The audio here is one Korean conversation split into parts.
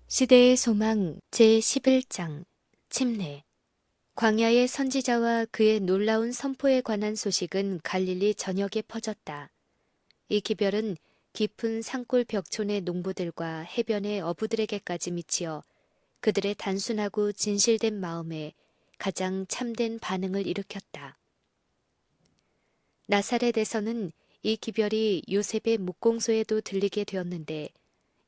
시대의 소망 제11장 침례. 광야의 선지자와 그의 놀라운 선포에 관한 소식은 갈릴리 전역에 퍼졌다. 이 기별은 깊은 산골 벽촌의 농부들과 해변의 어부들에게까지 미치어 그들의 단순하고 진실된 마음에 가장 참된 반응을 일으켰다. 나사렛에서는 이 기별이 요셉의 묵공소에도 들리게 되었는데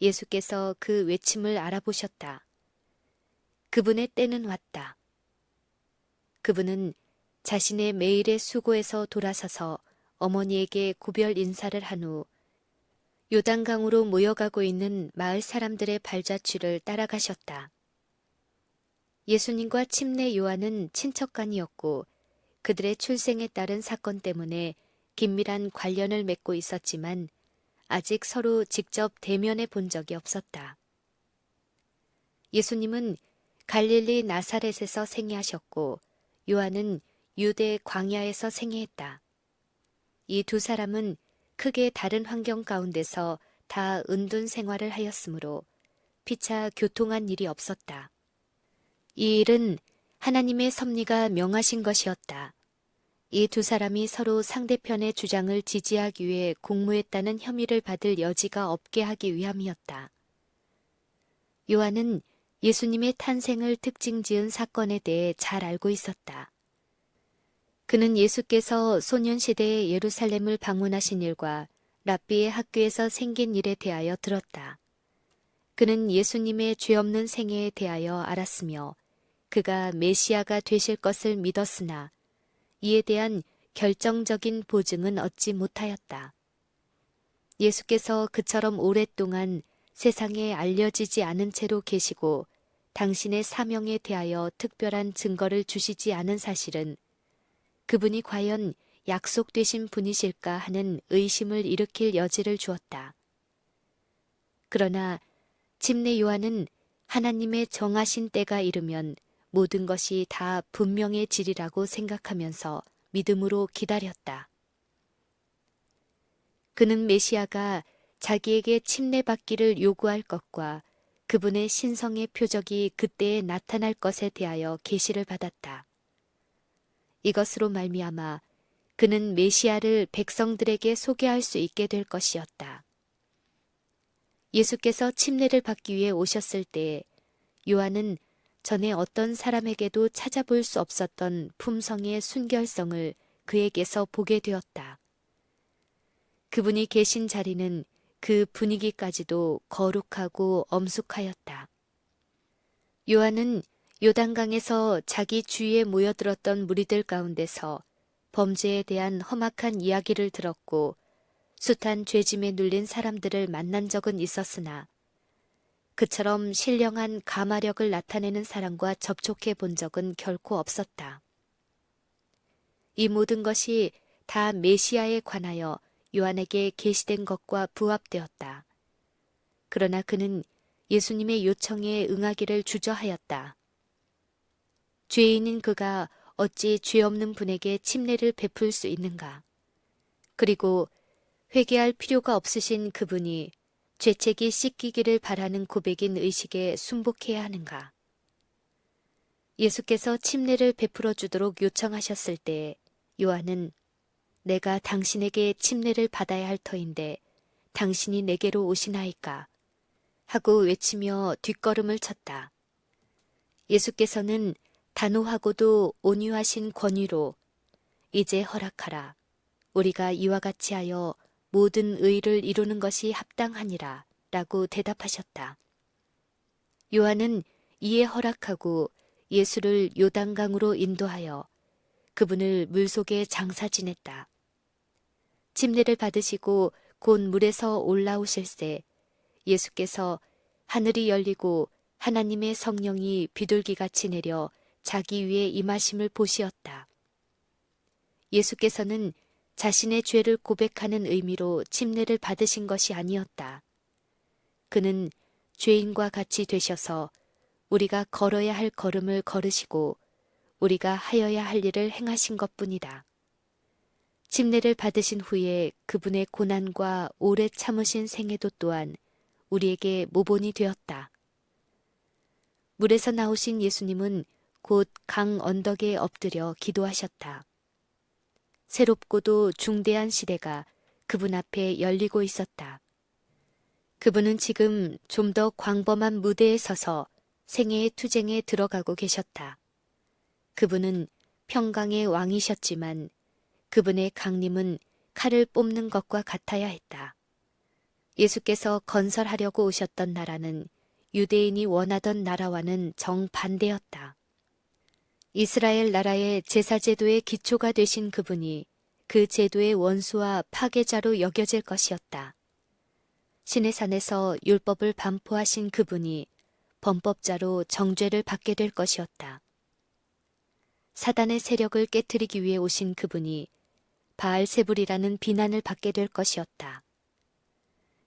예수께서 그 외침을 알아보셨다. 그분의 때는 왔다. 그분은 자신의 매일의 수고에서 돌아서서 어머니에게 고별 인사를 한 후 요단강으로 모여가고 있는 마을 사람들의 발자취를 따라가셨다. 예수님과 침례 요한은 친척간이었고 그들의 출생에 따른 사건 때문에 긴밀한 관련을 맺고 있었지만 아직 서로 직접 대면해 본 적이 없었다. 예수님은 갈릴리 나사렛에서 생애하셨고 요한은 유대 광야에서 생애했다. 이 두 사람은 크게 다른 환경 가운데서 다 은둔 생활을 하였으므로 피차 교통한 일이 없었다. 이 일은 하나님의 섭리가 명하신 것이었다. 이 두 사람이 서로 상대편의 주장을 지지하기 위해 공모했다는 혐의를 받을 여지가 없게 하기 위함이었다. 요한은 예수님의 탄생을 특징 지은 사건에 대해 잘 알고 있었다. 그는 예수께서 소년시대에 예루살렘을 방문하신 일과 랍비의 학교에서 생긴 일에 대하여 들었다. 그는 예수님의 죄 없는 생애에 대하여 알았으며 그가 메시아가 되실 것을 믿었으나 이에 대한 결정적인 보증은 얻지 못하였다. 예수께서 그처럼 오랫동안 세상에 알려지지 않은 채로 계시고 당신의 사명에 대하여 특별한 증거를 주시지 않은 사실은 그분이 과연 약속되신 분이실까 하는 의심을 일으킬 여지를 주었다. 그러나 침례 요한은 하나님의 정하신 때가 이르면 모든 것이 다 분명해지리라고 생각하면서 믿음으로 기다렸다. 그는 메시아가 자기에게 침례받기를 요구할 것과 그분의 신성의 표적이 그때에 나타날 것에 대하여 계시를 받았다. 이것으로 말미암아 그는 메시아를 백성들에게 소개할 수 있게 될 것이었다. 예수께서 침례를 받기 위해 오셨을 때 요한은 전에 어떤 사람에게도 찾아볼 수 없었던 품성의 순결성을 그에게서 보게 되었다. 그분이 계신 자리는 그 분위기까지도 거룩하고 엄숙하였다. 요한은 요단강에서 자기 주위에 모여들었던 무리들 가운데서 범죄에 대한 험악한 이야기를 들었고 숱한 죄짐에 눌린 사람들을 만난 적은 있었으나 그처럼 신령한 가마력을 나타내는 사람과 접촉해 본 적은 결코 없었다. 이 모든 것이 다 메시아에 관하여 요한에게 계시된 것과 부합되었다. 그러나 그는 예수님의 요청에 응하기를 주저하였다. 죄인인 그가 어찌 죄 없는 분에게 침례를 베풀 수 있는가? 그리고 회개할 필요가 없으신 그분이 죄책이 씻기기를 바라는 고백인 의식에 순복해야 하는가? 예수께서 침례를 베풀어 주도록 요청하셨을 때 요한은 내가 당신에게 침례를 받아야 할 터인데 당신이 내게로 오시나이까? 하고 외치며 뒷걸음을 쳤다. 예수께서는 단호하고도 온유하신 권위로 이제 허락하라. 우리가 이와 같이 하여 모든 의를 이루는 것이 합당하니라 라고 대답하셨다. 요한은 이에 허락하고 예수를 요단강으로 인도하여 그분을 물속에 장사 지냈다. 침례를 받으시고 곧 물에서 올라오실새 예수께서 하늘이 열리고 하나님의 성령이 비둘기같이 내려 자기 위에 임하심을 보시었다. 예수께서는 자신의 죄를 고백하는 의미로 침례를 받으신 것이 아니었다. 그는 죄인과 같이 되셔서 우리가 걸어야 할 걸음을 걸으시고 우리가 하여야 할 일을 행하신 것뿐이다. 침례를 받으신 후에 그분의 고난과 오래 참으신 생애도 또한 우리에게 모본이 되었다. 물에서 나오신 예수님은 곧 강 언덕에 엎드려 기도하셨다. 새롭고도 중대한 시대가 그분 앞에 열리고 있었다. 그분은 지금 좀 더 광범한 무대에 서서 생애의 투쟁에 들어가고 계셨다. 그분은 평강의 왕이셨지만 그분의 강림은 칼을 뽑는 것과 같아야 했다. 예수께서 건설하려고 오셨던 나라는 유대인이 원하던 나라와는 정반대였다. 이스라엘 나라의 제사제도의 기초가 되신 그분이 그 제도의 원수와 파괴자로 여겨질 것이었다. 신의 산에서 율법을 반포하신 그분이 범법자로 정죄를 받게 될 것이었다. 사단의 세력을 깨뜨리기 위해 오신 그분이 바알세불이라는 비난을 받게 될 것이었다.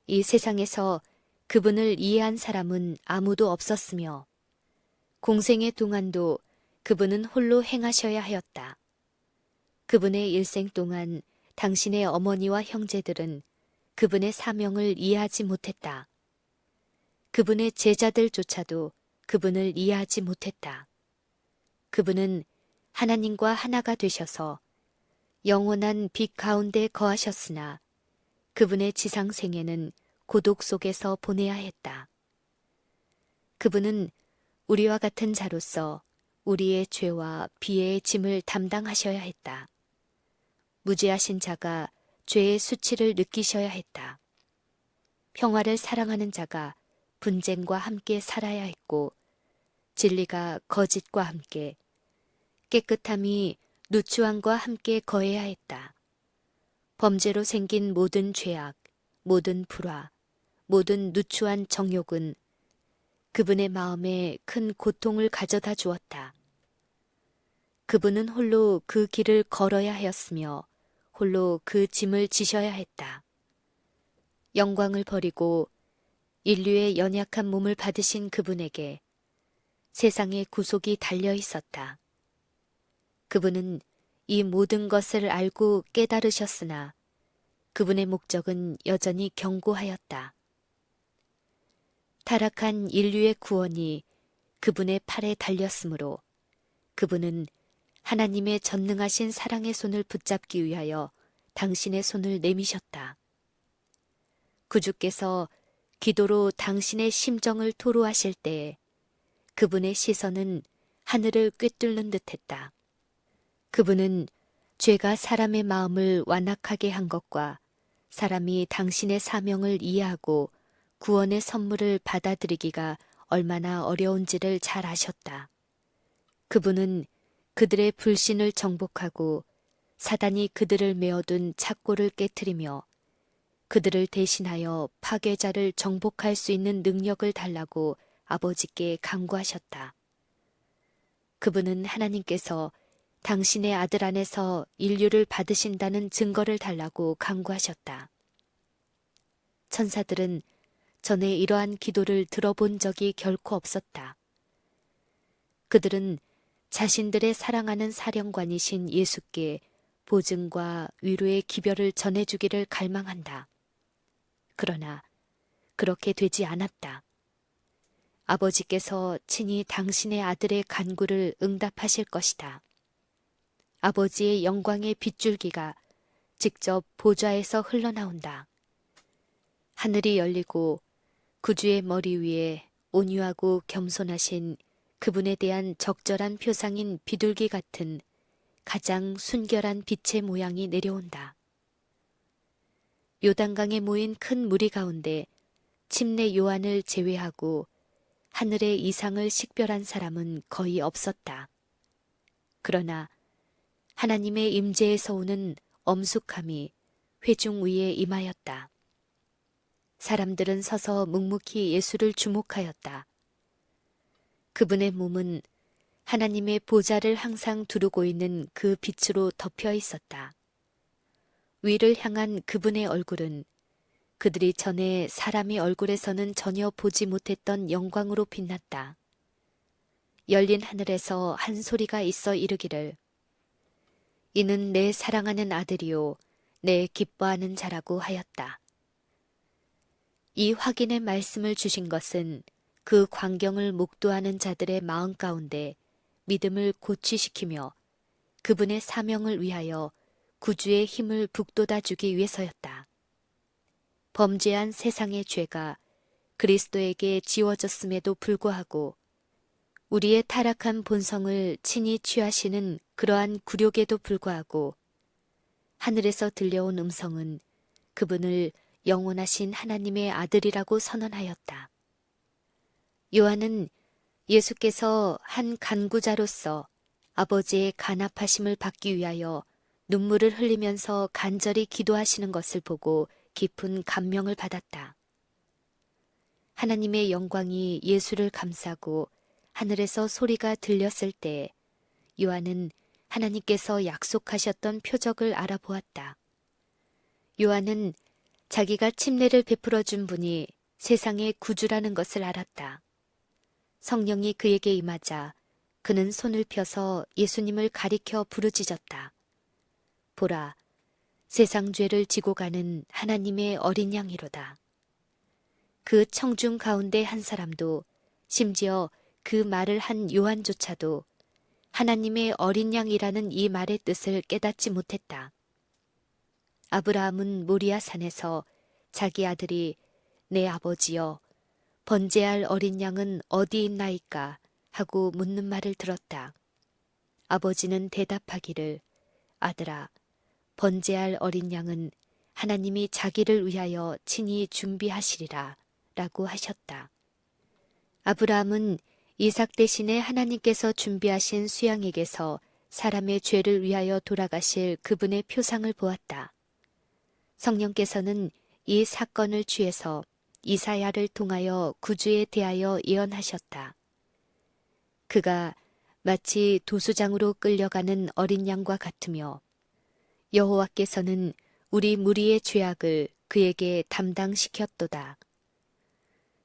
이 세상에서 그분을 이해한 사람은 아무도 없었으며 공생의 동안도 그분은 홀로 행하셔야 하였다. 그분의 일생 동안 당신의 어머니와 형제들은 그분의 사명을 이해하지 못했다. 그분의 제자들조차도 그분을 이해하지 못했다. 그분은 하나님과 하나가 되셔서 영원한 빛 가운데 거하셨으나 그분의 지상생애는 고독 속에서 보내야 했다. 그분은 우리와 같은 자로서 우리의 죄와 비애의 짐을 담당하셔야 했다. 무죄하신 자가 죄의 수치를 느끼셔야 했다. 평화를 사랑하는 자가 분쟁과 함께 살아야 했고 진리가 거짓과 함께 깨끗함이 누추함과 함께 거해야 했다. 범죄로 생긴 모든 죄악, 모든 불화, 모든 누추한 정욕은 그분의 마음에 큰 고통을 가져다 주었다. 그분은 홀로 그 길을 걸어야 하였으며 홀로 그 짐을 지셔야 했다. 영광을 버리고 인류의 연약한 몸을 받으신 그분에게 세상의 구속이 달려 있었다. 그분은 이 모든 것을 알고 깨달으셨으나 그분의 목적은 여전히 견고하였다. 타락한 인류의 구원이 그분의 팔에 달렸으므로 그분은 하나님의 전능하신 사랑의 손을 붙잡기 위하여 당신의 손을 내미셨다. 구주께서 기도로 당신의 심정을 토로하실 때에 그분의 시선은 하늘을 꿰뚫는 듯했다. 그분은 죄가 사람의 마음을 완악하게 한 것과 사람이 당신의 사명을 이해하고 구원의 선물을 받아들이기가 얼마나 어려운지를 잘 아셨다. 그분은 그들의 불신을 정복하고 사단이 그들을 메어둔 착고를 깨트리며 그들을 대신하여 파괴자를 정복할 수 있는 능력을 달라고 아버지께 간구하셨다. 그분은 하나님께서 당신의 아들 안에서 인류를 받으신다는 증거를 달라고 간구하셨다. 천사들은 전에 이러한 기도를 들어본 적이 결코 없었다. 그들은 자신들의 사랑하는 사령관이신 예수께 보증과 위로의 기별을 전해주기를 갈망한다. 그러나 그렇게 되지 않았다. 아버지께서 친히 당신의 아들의 간구를 응답하실 것이다. 아버지의 영광의 빗줄기가 직접 보좌에서 흘러나온다. 하늘이 열리고 구주의 머리 위에 온유하고 겸손하신 그분에 대한 적절한 표상인 비둘기 같은 가장 순결한 빛의 모양이 내려온다. 요단강에 모인 큰 무리 가운데 침례 요한을 제외하고 하늘의 이상을 식별한 사람은 거의 없었다. 그러나 하나님의 임재에서 오는 엄숙함이 회중 위에 임하였다. 사람들은 서서 묵묵히 예수를 주목하였다. 그분의 몸은 하나님의 보좌를 항상 두르고 있는 그 빛으로 덮여 있었다. 위를 향한 그분의 얼굴은 그들이 전에 사람의 얼굴에서는 전혀 보지 못했던 영광으로 빛났다. 열린 하늘에서 한 소리가 있어 이르기를 이는 내 사랑하는 아들이요 내 기뻐하는 자라고 하였다. 이 확인의 말씀을 주신 것은 그 광경을 목도하는 자들의 마음 가운데 믿음을 고취시키며 그분의 사명을 위하여 구주의 힘을 북돋아 주기 위해서였다. 범죄한 세상의 죄가 그리스도에게 지워졌음에도 불구하고 우리의 타락한 본성을 친히 취하시는 그러한 굴욕에도 불구하고 하늘에서 들려온 음성은 그분을 영원하신 하나님의 아들이라고 선언하였다. 요한은 예수께서 한 간구자로서 아버지의 간합하심을 받기 위하여 눈물을 흘리면서 간절히 기도하시는 것을 보고 깊은 감명을 받았다. 하나님의 영광이 예수를 감싸고 하늘에서 소리가 들렸을 때 요한은 하나님께서 약속하셨던 표적을 알아보았다. 요한은 자기가 침례를 베풀어 준 분이 세상의 구주라는 것을 알았다. 성령이 그에게 임하자 그는 손을 펴서 예수님을 가리켜 부르짖었다. 보라, 세상 죄를 지고 가는 하나님의 어린 양이로다. 그 청중 가운데 한 사람도 심지어 그 말을 한 요한조차도 하나님의 어린 양이라는 이 말의 뜻을 깨닫지 못했다. 아브라함은 모리아 산에서 자기 아들이 내 아버지여 번제할 어린 양은 어디 있나이까 하고 묻는 말을 들었다. 아버지는 대답하기를 아들아 번제할 어린 양은 하나님이 자기를 위하여 친히 준비하시리라 라고 하셨다. 아브라함은 이삭 대신에 하나님께서 준비하신 수양에게서 사람의 죄를 위하여 돌아가실 그분의 표상을 보았다. 성령께서는 이 사건을 취해서 이사야를 통하여 구주에 대하여 예언하셨다. 그가 마치 도수장으로 끌려가는 어린 양과 같으며 여호와께서는 우리 무리의 죄악을 그에게 담당시켰도다.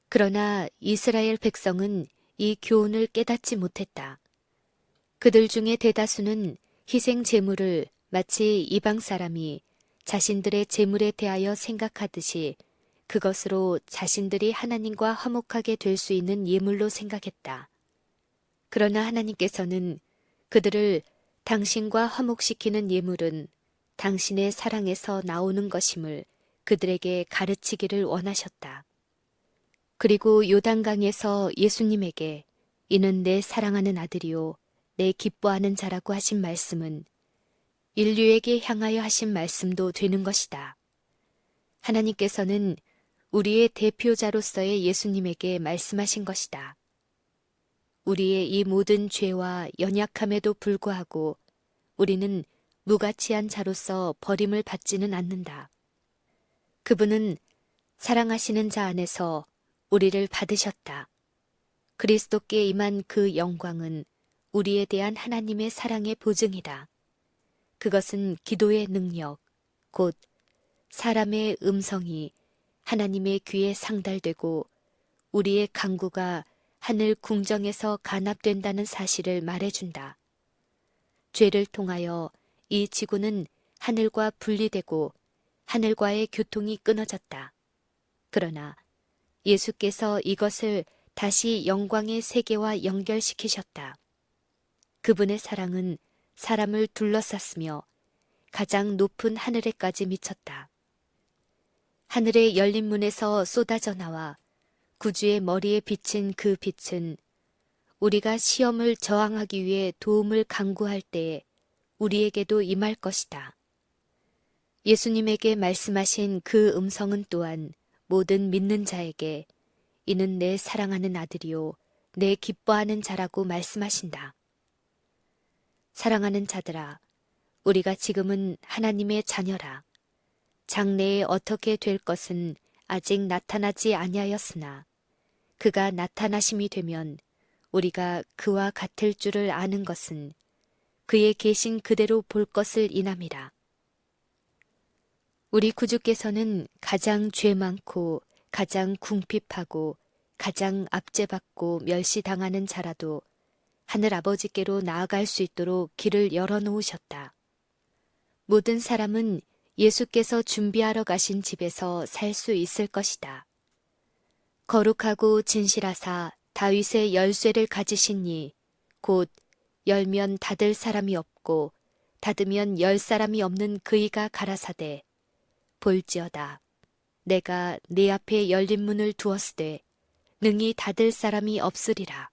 그러나 이스라엘 백성은 이 교훈을 깨닫지 못했다. 그들 중에 대다수는 희생 제물을 마치 이방 사람이 자신들의 제물에 대하여 생각하듯이 그것으로 자신들이 하나님과 화목하게 될 수 있는 예물로 생각했다. 그러나 하나님께서는 그들을 당신과 화목시키는 예물은 당신의 사랑에서 나오는 것임을 그들에게 가르치기를 원하셨다. 그리고 요단강에서 예수님에게 이는 내 사랑하는 아들이요 내 기뻐하는 자라고 하신 말씀은 인류에게 향하여 하신 말씀도 되는 것이다. 하나님께서는 우리의 대표자로서의 예수님에게 말씀하신 것이다. 우리의 이 모든 죄와 연약함에도 불구하고 우리는 무가치한 자로서 버림을 받지는 않는다. 그분은 사랑하시는 자 안에서 우리를 받으셨다. 그리스도께 임한 그 영광은 우리에 대한 하나님의 사랑의 보증이다. 그것은 기도의 능력, 곧 사람의 음성이 하나님의 귀에 상달되고 우리의 간구가 하늘 궁정에서 간합된다는 사실을 말해준다. 죄를 통하여 이 지구는 하늘과 분리되고 하늘과의 교통이 끊어졌다. 그러나 예수께서 이것을 다시 영광의 세계와 연결시키셨다. 그분의 사랑은 사람을 둘러쌌으며 가장 높은 하늘에까지 미쳤다. 하늘의 열린 문에서 쏟아져 나와 구주의 머리에 비친 그 빛은 우리가 시험을 저항하기 위해 도움을 간구할 때에 우리에게도 임할 것이다. 예수님에게 말씀하신 그 음성은 또한 모든 믿는 자에게 이는 내 사랑하는 아들이요 내 기뻐하는 자라고 말씀하신다. 사랑하는 자들아, 우리가 지금은 하나님의 자녀라. 장래에 어떻게 될 것은 아직 나타나지 아니하였으나 그가 나타나심이 되면 우리가 그와 같을 줄을 아는 것은 그의 계신 그대로 볼 것을 인함이라. 우리 구주께서는 가장 죄 많고 가장 궁핍하고 가장 압제받고 멸시당하는 자라도 하늘 아버지께로 나아갈 수 있도록 길을 열어놓으셨다. 모든 사람은 예수께서 준비하러 가신 집에서 살 수 있을 것이다. 거룩하고 진실하사 다윗의 열쇠를 가지시니 곧 열면 닫을 사람이 없고 닫으면 열 사람이 없는 그이가 가라사대 볼지어다 내가 네 앞에 열린 문을 두었으되 능히 닫을 사람이 없으리라.